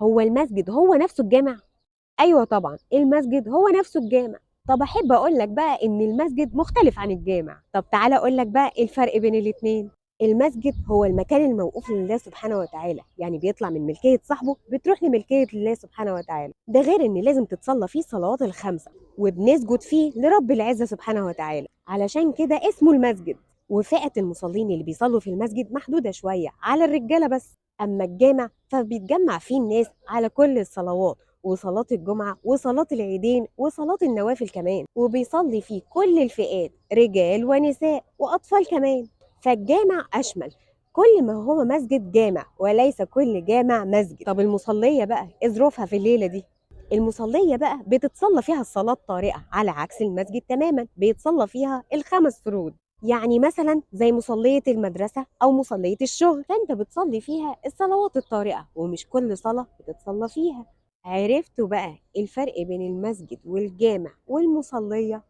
هو المسجد هو نفسه الجامع؟ أيوه طبعًا، المسجد هو نفسه الجامع. طب أحب أقول لك بقى إن المسجد مختلف عن الجامع. طب تعالَ أقول لك بقى إيه الفرق بين الاتنين. المسجد هو المكان الموقوف لله سبحانه وتعالى، يعني بيطلع من ملكية صاحبه بتروح لملكية الله سبحانه وتعالى. ده غير إن لازم تتصلى فيه الصلوات الخمسة، وبنسجد فيه لرب العزة سبحانه وتعالى، علشان كده اسمه المسجد. وفئة المصلين اللي بيصلوا في المسجد محدودة شوية على الرجالة بس. أما الجامع فبيتجمع فيه الناس على كل الصلوات، وصلاة الجمعة وصلاة العيدين وصلاة النوافل كمان، وبيصلي فيه كل الفئات، رجال ونساء وأطفال كمان. فالجامع أشمل، كل ما هو مسجد جامع وليس كل جامع مسجد. طب المصلية بقى إيه ظروفها في الليلة دي؟ المصلية بقى بتتصلى فيها الصلاة الطارئة، على عكس المسجد تماما بيتصلى فيها الخمس فروض. يعني مثلا زي مصلية المدرسة أو مصلية الشغل، فأنت بتصلي فيها الصلوات الطارئة، ومش كل صلاة بتتصلى فيها. عرفتوا بقى الفرق بين المسجد والجامع والمصلية؟